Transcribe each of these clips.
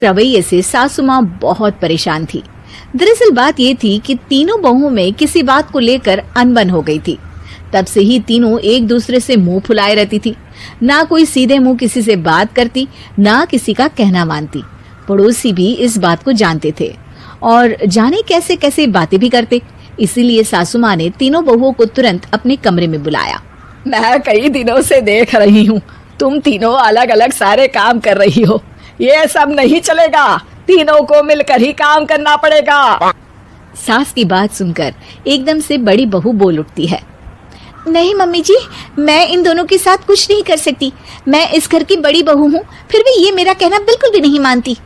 रवैये से सासू माँ बहुत परेशान थी। दरअसल बात ये थी कि तीनों बहुओं में किसी बात को लेकर अनबन हो गई थी। तब से ही तीनों एक दूसरे से मुंह फुलाए रहती थी। ना कोई सीधे मुंह किसी से बात करती, ना किसी का कहना मानती। पड़ोसी भी इस बात को जानते थे और जाने कैसे कैसे बातें भी करते। इसीलिए सासू माँ ने तीनों बहुओं को तुरंत अपने कमरे में बुलाया। मैं कई दिनों से देख रही हूँ, तुम तीनों अलग अलग सारे काम कर रही हो। ये सब नहीं चलेगा, तीनों को मिलकर ही काम करना पड़ेगा। सास की बात सुनकर एकदम से बड़ी बहू बोल उठती है। नहीं मम्मी जी, मैं इन दोनों के साथ कुछ नहीं कर सकती। मैं इस घर की बड़ी बहू हूँ, फिर भी ये मेरा कहना बिल्कुल भी नहीं मानती।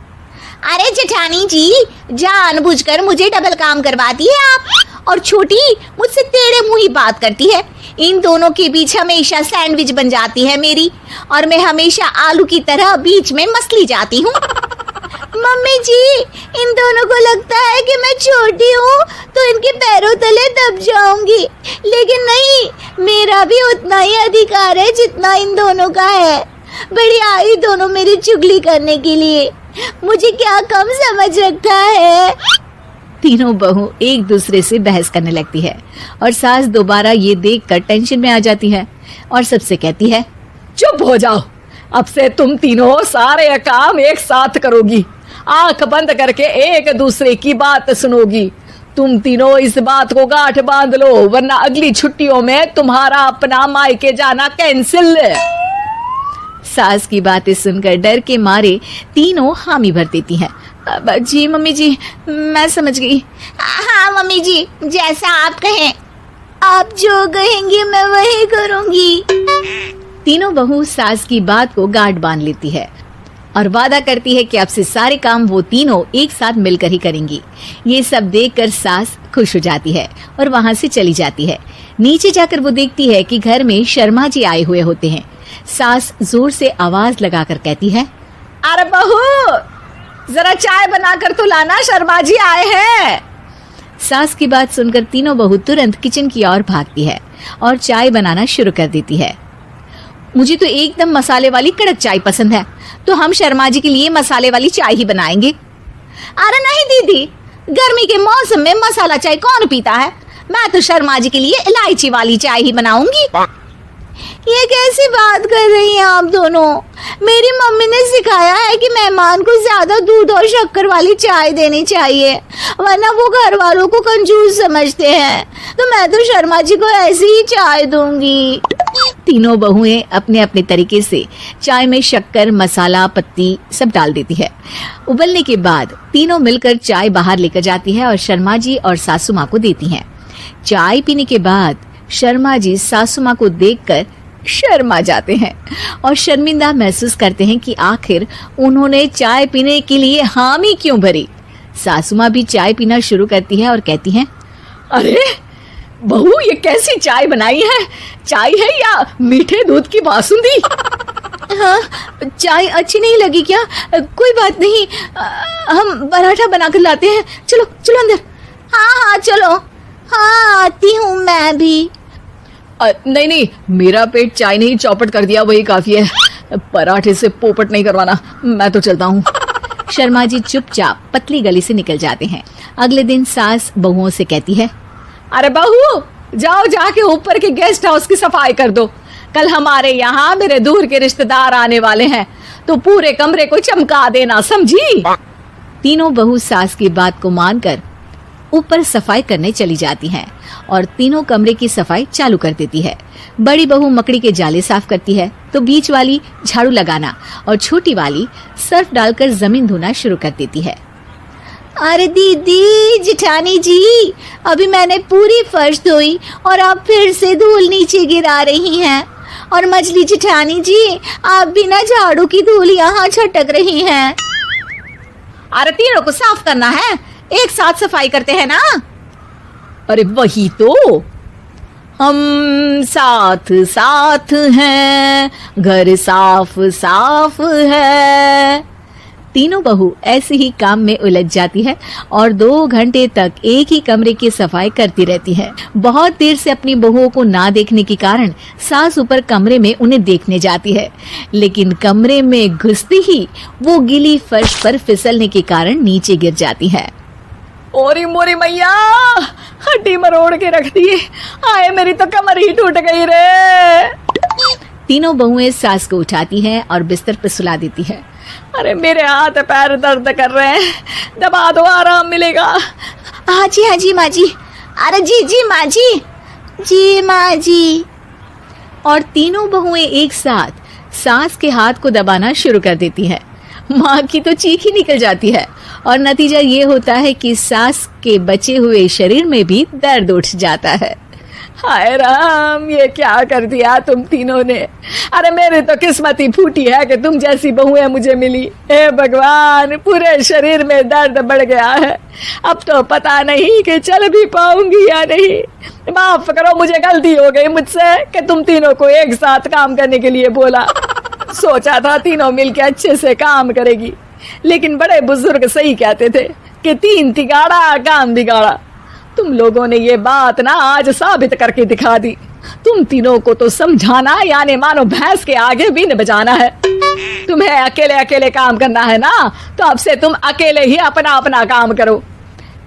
अरे जेठानी जी, जानबूझकर मुझे डबल काम करवाती है आप। और छोटी मुझसे टेढ़े मुंह ही बात करती है। इन दोनों के बीच हमेशा सैंडविच बन जाती है मेरी, और मैं हमेशा आलू की तरह बीच में मसली जाती हूँ। मम्मी जी, इन दोनों को लगता है कि मैं छोटी हूँ तो इनके पैरों तले दब जाऊंगी, लेकिन नहीं, मेरा भी उतना ही अधिकार है जितना इन दोनों का है। बड़ी आई दोनों मेरी चुगली करने के लिए, मुझे क्या कम समझ रखा है। तीनों बहू एक दूसरे से बहस करने लगती है और सास दोबारा ये देखकर टेंशन में आ जाती है और सबसे कहती है, चुप हो जाओ, अब से तुम तीनों सारे काम एक साथ करोगी, आंख बंद करके एक दूसरे की बात सुनोगी। तुम तीनों इस बात को गांठ बांध लो, वरना अगली छुट्टियों में तुम्हारा अपना मायके जाना कैंसिल। सास की बातें सुनकर डर के मारे तीनों हामी भर देती हैं। जी मम्मी जी, मैं समझ गई। हाँ मम्मी जी, जैसा आप कहें, आप जो कहेंगी मैं वही करूंगी। तीनों बहू सास की बात को गांठ बांध लेती है और वादा करती है कि अब से सारे काम वो तीनों एक साथ मिलकर ही करेंगी। ये सब देखकर सास खुश हो जाती है और वहां से चली जाती है। नीचे जाकर वो देखती है कि घर में शर्मा जी आए हुए होते हैं। सास जोर से आवाज लगाकर कहती है, अरे बहू, जरा चाय बनाकर तो लाना, शर्मा जी आए हैं। सास की बात सुनकर तीनों बहू तुरंत किचन की ओर भागती है और चाय बनाना शुरू कर देती है। मुझे तो एकदम मसाले वाली कड़क चाय पसंद है, तो हम शर्मा जी के लिए मसाले वाली चाय ही बनाएंगे। अरे नहीं दीदी, गर्मी के मौसम में मसाला चाय कौन पीता है? मैं तो शर्मा जी के लिए इलायची वाली चाय ही बनाऊंगी। ये कैसी बात कर रही हैं आप दोनों? मेरी मम्मी ने सिखाया है कि मेहमान को ज्यादा दूध और शक्कर वाली चाय देनी चाहिए, वरना वो घर वालों को कंजूस समझते हैं। तो मैं तो शर्मा जी को ऐसी ही चाय दूंगी। तीनों बहुएं अपने अपने तरीके से चाय में शक्कर, मसाला, पत्ती सब डाल देती है। उबलने के बाद तीनों मिलकर चाय बाहर लेकर जाती है और शर्मा जी और सासू माँ को देती हैं। चाय पीने के बाद शर्मा जी सासू माँ को देखकर शर्मा जाते हैं और शर्मिंदा महसूस करते हैं कि आखिर उन्होंने चाय पीने के लिए हामी क्यों भरी। सासू माँ भी चाय पीना शुरू करती है और कहती हैं, अरे बहू, ये कैसी चाय बनाई है? चाय है या मीठे दूध की बासुंदी? हाँ, चाय अच्छी नहीं लगी क्या? कोई बात नहीं, हम पराठा बनाकर लाते हैं। चलो चलो अंदर। हाँ चलो, हाँ आती हूँ मैं भी। नहीं नहीं, मेरा पेट चाय नहीं चौपट कर दिया वही काफी है, पराठे से पोपट नहीं करवाना। मैं तो चलता हूँ। शर्मा जी चुपचाप पतली गली से निकल जाते हैं। अगले दिन सास बहुओं से कहती है, अरे बहू, जाओ जाके ऊपर के गेस्ट हाउस की सफाई कर दो। कल हमारे यहाँ मेरे दूर के रिश्तेदार आने वाले हैं, तो पूरे कमरे को चमका देना, समझी? तीनों बहू सास की बात को मानकर ऊपर सफाई करने चली जाती हैं और तीनों कमरे की सफाई चालू कर देती है। बड़ी बहू मकड़ी के जाले साफ करती है, तो बीच वाली झाड़ू लगाना और छोटी वाली सर्फ डालकर जमीन धोना शुरू कर देती है। अरे दीदी, जेठानी जी, अभी मैंने पूरी फर्श धोई और आप फिर से धूल नीचे गिरा रही हैं। और मछली जेठानी जी, आप भी ना झाड़ू की धूल यहाँ छटक रही हैं। अरे तीनों को साफ करना है, एक साथ सफाई करते हैं ना। अरे वही तो, हम साथ साथ हैं, घर साफ साफ है। तीनों बहू ऐसे ही काम में उलझ जाती है और 2 घंटे तक एक ही कमरे की सफाई करती रहती है। बहुत देर से अपनी बहुओं को ना देखने के कारण सास ऊपर कमरे में उन्हें देखने जाती है, लेकिन कमरे में घुसती ही वो गीली फर्श पर फिसलने के कारण नीचे गिर जाती है। ओरी मोरी मैया, हड्डी मरोड़ के रख दी। आए मेरी तो कमर ही टूट गई रे। तीनों बहुएं सास को उठाती हैं और बिस्तर पर सुला देती है। अरे मेरे हाथ पैर दर्द कर रहे हैं, दबा दो आराम मिलेगा। हाँ जी माँ जी। अरे जी माँ जी माँ जी। और तीनों बहुएं एक साथ सास के हाथ को दबाना शुरू कर देती है। माँ की तो चीख ही निकल जाती है और नतीजा ये होता है कि सास के बचे हुए शरीर में भी दर्द उठ जाता है। हाय राम, ये क्या कर दिया तुम तीनों ने। अरे मेरी तो किस्मत ही फूटी है कि तुम जैसी बहुएं मुझे मिली। हे भगवान, पूरे शरीर में दर्द बढ़ गया है। अब तो पता नहीं कि चल भी पाऊंगी या नहीं। माफ करो, मुझे गलती हो गई मुझसे कि तुम तीनों को एक साथ काम करने के लिए बोला। सोचा था तीनों मिलके अच्छे से काम करेगी, लेकिन बड़े बुजुर्ग सही कहते थे कि 3 तिगाड़ा काम बिगाड़ा। तुम लोगों ने ये बात ना आज साबित करके दिखा दी। तुम तीनों को तो समझाना यानी मानो भैंस के आगे भी न बजाना है। तुम्हें अकेले अकेले काम करना है ना, तो अब से तुम अकेले ही अपना अपना काम करो।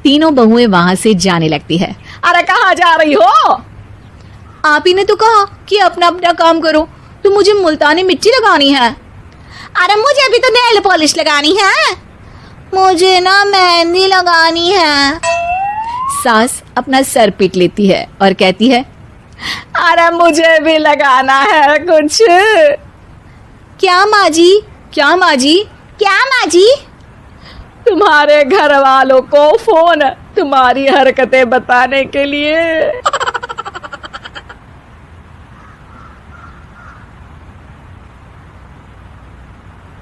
तीनों बहुएं वहां से जाने लगती है। अरे कहाँ जा रही हो? आप ही ने तो कहा कि अपना अपना काम करो, तो मुझे मुल्तानी मिट्टी लगानी है। अरे मुझे भी तो नेल पॉलिश लगानी है। मुझे ना मेहंदी लगानी है। सास अपना सर पीट लेती है और कहती है, अरे मुझे भी लगाना है कुछ। क्या माँ जी? क्या माँ जी? क्या माँ जी? तुम्हारे घर वालों को फोन तुम्हारी हरकतें बताने के लिए।